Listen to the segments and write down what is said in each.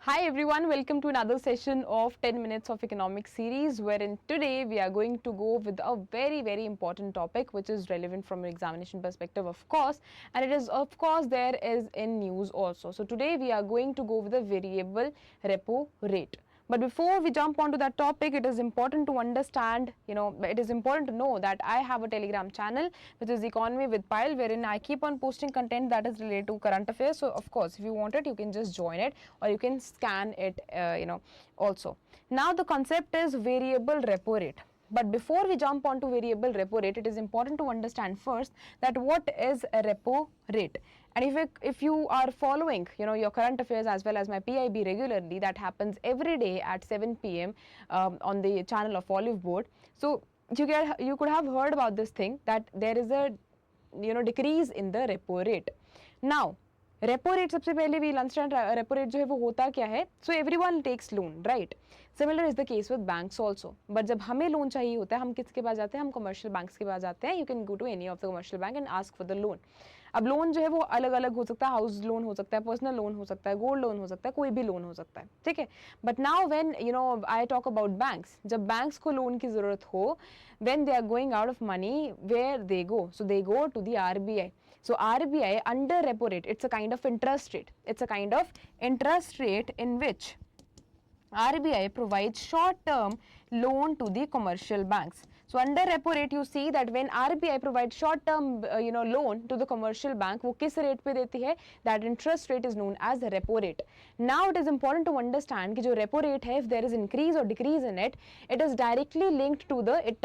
Hi everyone, welcome to another session of 10 minutes of economics series wherein today we are going to go with a very important topic which is relevant from an examination perspective of course, and it is of course there is in news also. So today we are going to go with the variable repo rate. But before we jump onto that topic, it is important to understand, it is important to know that I have a Telegram channel which is Economy with Pile, wherein I keep on posting content that is related to current affairs. So of course, if you want it, you can just join it or you can scan it, also. Now the concept is variable repo rate. But before we jump onto variable repo rate, it is important to understand first that what is a repo rate. And if you are following, your current affairs as well as my PIB regularly, that happens every day at 7 p.m. On the channel of Olive Board. So you could have heard about this thing that there is a decrease in the repo rate. Now repo rate सबसे पहले we understand repo rate जो है वो होता क्या है. So everyone takes loan, right. Similar is the case with banks also. But जब हमें लोन चाहिए होता है हम किसके पास जाते हैं, हम कमर्शियल बैंक्स के पास जाते हैं. You can go to any of the commercial bank and ask for the loan. अब लोन जो है वो अलग अलग हो सकता है, हाउस लोन हो सकता है, पर्सनल लोन हो सकता है, गोल्ड लोन हो सकता है, कोई भी लोन हो सकता है, ठीक है. But now when I talk about banks, जब बैंक्स को लोन की जरूरत हो, when they are going out of money, where they go, so they go to the RBI. So RBI under repo rate, it's a kind of interest rate. It's a kind of interest rate in which RBI provides short-term loan to the commercial banks. So under repo rate, you see that when RBI provides short-term, loan to the commercial bank, वो किस rate पे देती है? That interest rate is known as repo rate. Now it is important to understand कि जो repo rate है, if there is increase or decrease in it, it is directly linked to the it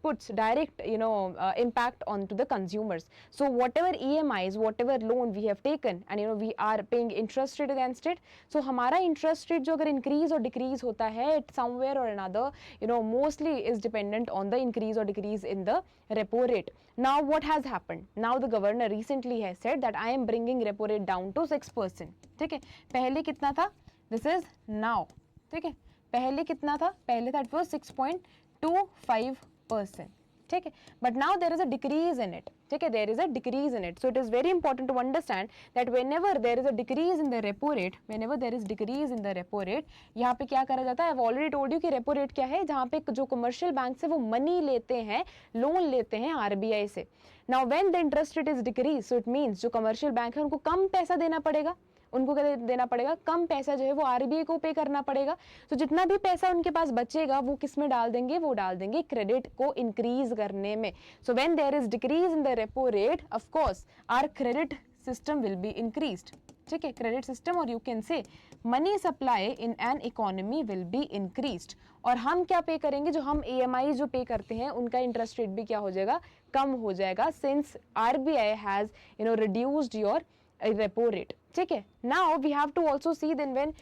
puts direct impact onto the consumers. So whatever EMIs, whatever loan we have taken, and we are paying interest rate against it. So हमारा interest rate जो अगर increase or decrease होता है, it somewhere or another, mostly is dependent on the increase or decrease in the repo rate. Now what has happened? Now the governor recently has said that I am bringing repo rate down to 6%. ठीक है, पहले कितना था? This is now. ठीक है, पहले कितना था? पहले था it was 6.25%. ठीक है, but now there is a decrease in it. ठीक है, there is a decrease in it. So it is very important to understand that whenever there is a decrease in the repo rate, whenever there is decrease in the repo rate, यहाँ पे क्या करा जाता है? I've already told you कि repo rate क्या है, जहाँ पे जो commercial banks है वो money लेते हैं, लोन लेते हैं RBI से. Now when the interest rate is decreased, so it means जो commercial bank है उनको कम पैसा देना पड़ेगा. उनको क्या देना पड़ेगा? कम पैसा जो है वो RBI को पे करना पड़ेगा. तो जितना भी पैसा उनके पास बचेगा वो किस में डाल देंगे? वो डाल देंगे क्रेडिट को इंक्रीज करने में. So when there is decrease in the repo rate, of course our credit system will be increased. ठीक है, क्रेडिट सिस्टम, और you can say money supply in an economy will be increased. और हम क्या पे करेंगे? जो हम EMI जो पे करते हैं उनका इंटरेस्ट रेट भी क्या हो जाएगा? कम हो जाएगा, since RBI has reduced your repo rate. ठीक है, now we have to also see then when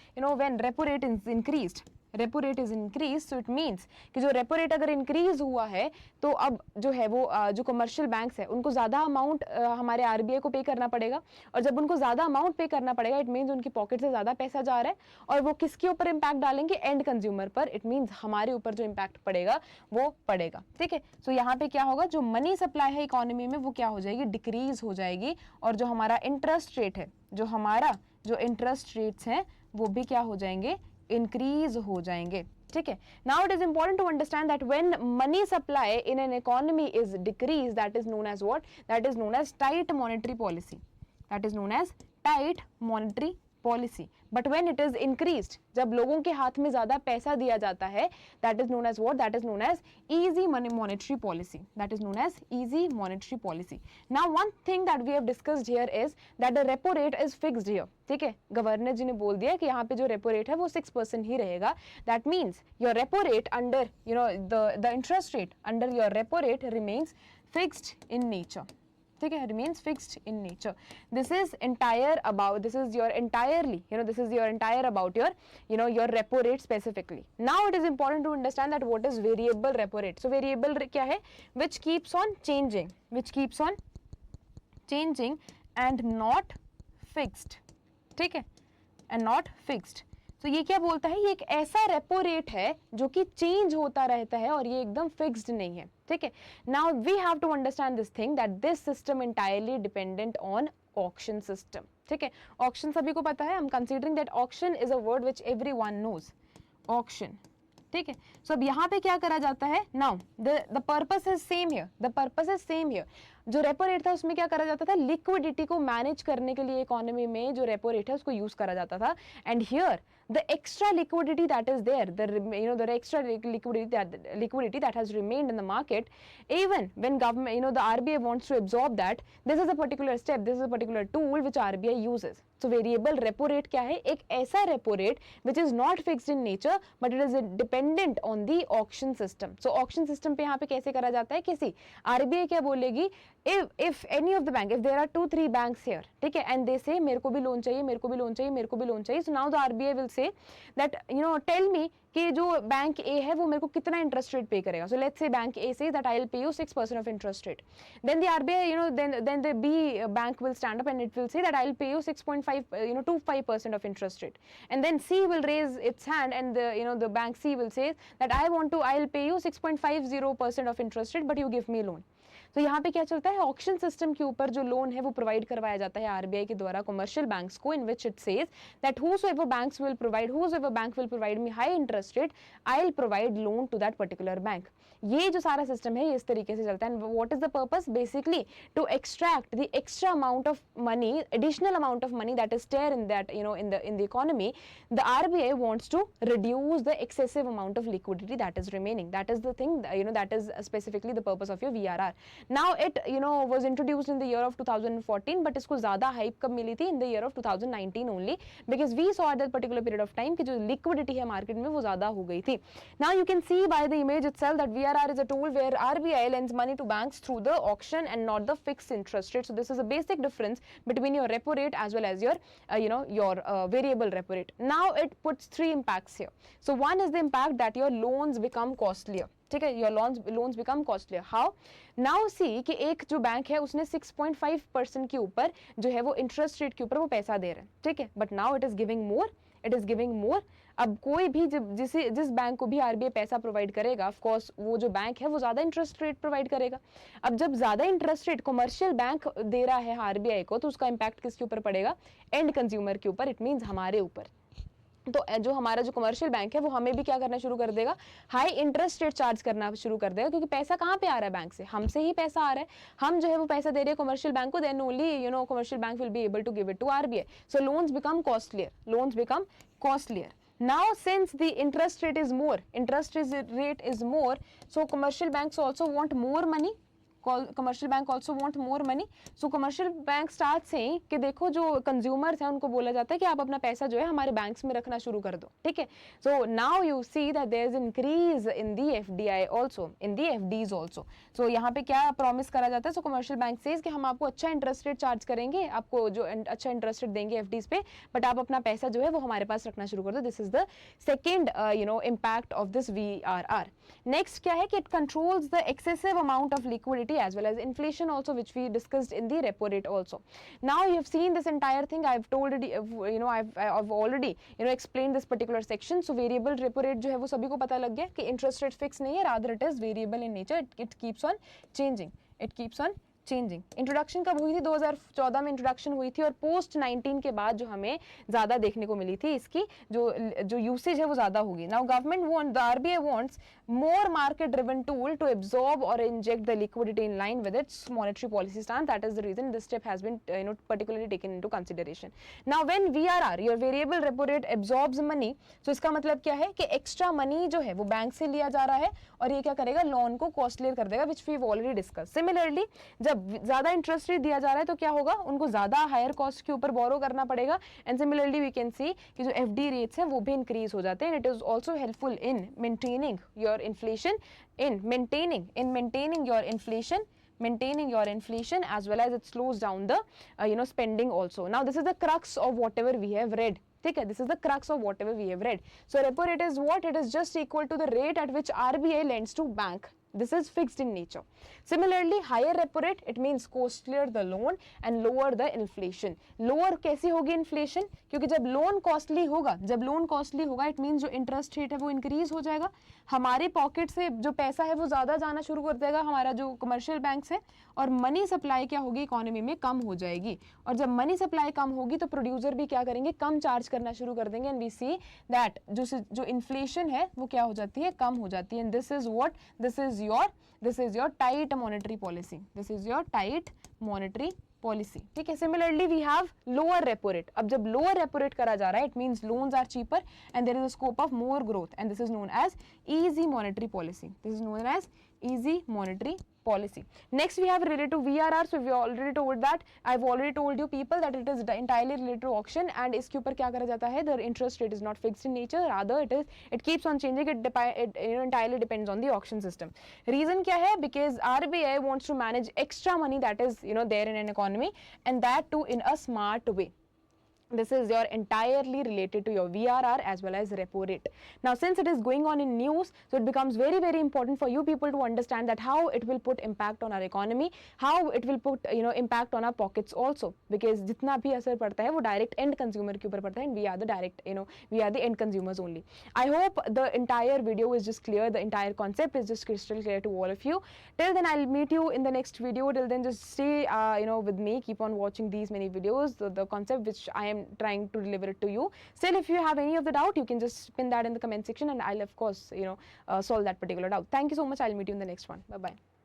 repo rate is increased, repo rate is increase. So it means कि जो रेपो रेट अगर इंक्रीज हुआ है तो अब जो है वो जो कमर्शियल बैंक्स है उनको ज्यादा अमाउंट हमारे RBI को पे करना पड़ेगा. और जब उनको ज्यादा अमाउंट पे करना पड़ेगा, इट मीन्स उनकी पॉकेट से ज्यादा पैसा जा रहा है और वो किसके ऊपर इंपैक्ट डालेंगे? एंड कंज्यूमर पर. इट मीन्स हमारे ऊपर जो इंपैक्ट पड़ेगा वो पड़ेगा. ठीक है, सो यहाँ पे क्या होगा? जो मनी सप्लाई है इकोनॉमी में वो क्या हो जाएगी? डिक्रीज हो जाएगी. और जो हमारा इंटरेस्ट रेट है, जो इंटरेस्ट रेट्स हैं वो भी क्या हो जाएंगे? इंक्रीज हो जाएंगे. ठीक है, now it is important to understand that when money supply in an economy is decrease, that is known as what? That is known as tight monetary policy. That is known as tight monetary policy. But when it is increased, जब लोगों के हाथ में ज्यादा पैसा दिया जाता है, that is known as what? That is known as easy money monetary policy. That is known as easy monetary policy. Now one thing that we have discussed here is that the repo rate is fixed here. ठीक है, governor जी ने बोल दिया कि यहाँ पे जो repo rate है वो 6% ही रहेगा. That means your repo rate under the interest rate under your repo rate remains fixed in nature. ठीक है, remains fixed in nature. This is your entire about your repo rate specifically. Now it is important to understand that what is variable repo rate. So variable क्या है? Which keeps on changing and not fixed. ठीक है, and not fixed. तो ये क्या बोलता है? ये एक ऐसा रेपो रेट है जो कि चेंज होता रहता है और ये एकदम फिक्स्ड नहीं है. ठीक है, now we have to understand this thing that this system entirely dependent on auction system. ठीक है, ऑक्शन सभी को पता है. I am considering that auction is a word which everyone knows. Auction. ठीक है, सो अब यहाँ पे क्या करा जाता है. Now the purpose is same here. The purpose is same here. जो रेपो रेट था उसमें क्या करा जाता था, लिक्विडिटी को मैनेज करने के लिए इकोनॉमी में जो रेपो रेट है उसको यूज करा जाता था. And here the extra liquidity that is there, the extra liquidity that has remained in the market, even when government, the RBI wants to absorb that, this is a particular step, this is a particular tool which RBI uses. So variable repo rate क्या है, एक ऐसा repo rate which is not fixed in nature but it is dependent on the auction system. So auction system पे यहाँ पे कैसे करा जाता है, किसी RBI क्या बोलेगी, if any of the bank, if there are 2-3 banks here, ठीक है, and they say मेरे को भी लोन चाहिए, मेरे को भी लोन चाहिए, मेरे को भी लोन चाहिए, so now the RBI will say that tell me कि जो बैंक ए है वो मेरे को कितना इंटरेस्ट रेट पे करेगा. So let's say bank A say that I will pay you 6% of interest rate. Then the RBI then the B bank will stand up and it will say that I will pay you 6.5% of interest rate. And then C will raise its hand and the bank C will say that I will pay you 6.50% of interest rate but you give me loan. तो यहाँ पे क्या चलता है, auction system के ऊपर जो loan है वो प्रोवाइड करवाया जाता है आरबीआई के द्वारा कमर्शियल बैंक्स को, in which it says that whosoever bank will provide me high interest rate, I'll provide loan to that particular bank. ये जो सारा सिस्टम है ये इस तरीके से चलता है. And what is the purpose, basically to extract the extra amount of money, additional amount of money that is there in that in the economy. The RBI wants to reduce the excessive amount of liquidity that is remaining. That is the thing, that is specifically the purpose of your VRR. Now it was introduced in the year of 2014 but इसको ज़्यादा hype कब मिली थी, in the year of 2019 only, because we saw at that particular period of time कि जो liquidity है market में वो ज़्यादा हो गई थी. Now you can see by the image itself that VRR is a tool where RBI lends money to banks through the auction and not the fixed interest rate. So this is a basic difference between your repo rate as well as your variable repo rate. Now it puts three impacts here. So one is the impact that your loans become costlier. ठीक है, your loans become costlier. How? Now see कि एक जो bank है उसने 6.5% के ऊपर जो है वो इंटरेस्ट रेट के ऊपर वो पैसा दे रहा है. ठीक है, but now it is giving more. अब कोई भी जिस बैंक को भी आरबीआई पैसा प्रोवाइड करेगा, ऑफ कोर्स वो जो बैंक है वो ज्यादा इंटरेस्ट रेट प्रोवाइड करेगा. अब जब ज्यादा इंटरेस्ट रेट कमर्शियल बैंक दे रहा है आरबीआई को, तो उसका इंपैक्ट किसके ऊपर पड़ेगा, एंड कंज्यूमर के ऊपर. इट मींस हमारे ऊपर. तो जो हमारा जो कमर्शियल बैंक है वो हमें भी क्या करना शुरू कर देगा, हाई इंटरेस्ट रेट चार्ज करना शुरू कर देगा, क्योंकि पैसा कहाँ पे आ रहा है, बैंक से, हमसे ही पैसा आ रहा है. हम जो है वो पैसा दे रहे हैं कमर्शियल बैंक को, then only commercial bank will be able to give it to RBI. So loans become costlier. Now since the interest rate is more, so commercial banks also want more money. Commercial bank also want more money. So commercial bank start saying कि देखो जो consumers हैं उनको बोला जाता है कि आप अपना पैसा जो है हमारे बैंक्स में रखना शुरू कर दो. ठीक है, so now you see that there is increase in the FDI also, in the FDs also. So यहाँ पे क्या promise करा जाता है, so commercial bank says कि हम आपको अच्छा interest rate charge करेंगे, आपको जो अच्छा interest rate देंगे FDs पे, but आप अपना पैसा जो है वो हमारे पास रखना शुरू कर दो. This is the second impact of this VRR. Next क्या है कि it controls the excessive amount of liquidity as well as inflation also, which we discussed in the repo rate also. Now you have seen this entire thing. I've already explained this particular section. So variable repo rate जो है वो सभी को पता लग गया कि interest rate fix नहीं है, rather it is variable in nature. It keeps on changing. Introduction कब हुई थी, 2014 में इंट्रोडक्शन हुई थी, और पोस्ट 19 के बाद जो हमें ज्यादा देखने को मिली थी, इसकी जो यूसेज है वो ज्यादा होगी. Now government the RBI wants more market driven tool to absorb or inject the liquidity in line with its monetary policy stance. That is the reason this step has been particularly taken into consideration. Now when VRR, your variable repo rate, absorbs money, so इसका मतलब क्या है कि extra money जो है वो bank से लिया जा रहा है और ये क्या करेगा, लोन को कॉस्टलियर कर देगा, which we've already discussed. Similarly जब ज्यादा इंटरेस्ट रेट दिया जा रहा है तो क्या होगा, उनको ज्यादा हायर कॉस्ट के ऊपर बोरो करना पड़ेगा. And similarly we can see कि जो एफडी रेट्स हैं वो भी इंक्रीज हो जाते हैं. It is also helpful in maintaining your inflation, in maintaining your inflation as well as it slows down the spending also. Now this is the crux of whatever we have read. ठीक है, this is the crux of whatever we have read. So repo rate is what? It is just equal to the rate at which RBI lends to bank. This is fixed in nature. Similarly, higher repo rate, it means costlier the loan and lower the inflation. Lower कैसे होगी inflation? क्योंकि जब loan costly होगा, it means जो interest rate है वो increase हो जाएगा, हमारे पॉकेट से जो पैसा है वो ज़्यादा जाना शुरू कर देगा हमारा जो कमर्शियल बैंक्स है, और मनी सप्लाई क्या होगी इकोनॉमी में, कम हो जाएगी. और जब मनी सप्लाई कम होगी तो प्रोड्यूसर भी क्या करेंगे, कम चार्ज करना शुरू कर देंगे. एंड वी सी दैट जो इन्फ्लेशन है वो क्या हो जाती है, कम हो जाती है. And this is what, this is your tight monetary policy, this is your tight monetary policy. ठीक है. Similarly we have lower repo rate. अब जब लोअर रेपो रेट करा जा रहा है, it means loans are cheaper and there is a scope of more growth, and this is known as easy monetary policy. This is known as easy monetary policy. Next we have related to VRR. So we already told that, I've already told you people that it is entirely related to auction, and इसके ऊपर क्या करा जाता है, the interest rate is not fixed in nature, rather it keeps on changing. It entirely depends on the auction system. Reason क्या है, because RBI wants to manage extra money that is there in an economy, and that too in a smart way. This is your entirely related to your VRR as well as repo rate. Now since it is going on in news, so it becomes very very important for you people to understand that how it will put impact on our economy, how it will put impact on our pockets also, because जितना भी असर पड़ता है वो direct end consumer के ऊपर पड़ता है, and we are the direct we are the end consumers only. I hope the entire video is just clear, the entire concept is just crystal clear to all of you. Till then I'll meet you in the next video. Till then just stay with me, keep on watching these many videos, the concept which I am trying to deliver it to you. Still, if you have any of the doubt, you can just pin that in the comment section, and I'll of course solve that particular doubt. Thank you so much. I'll meet you in the next one. Bye bye.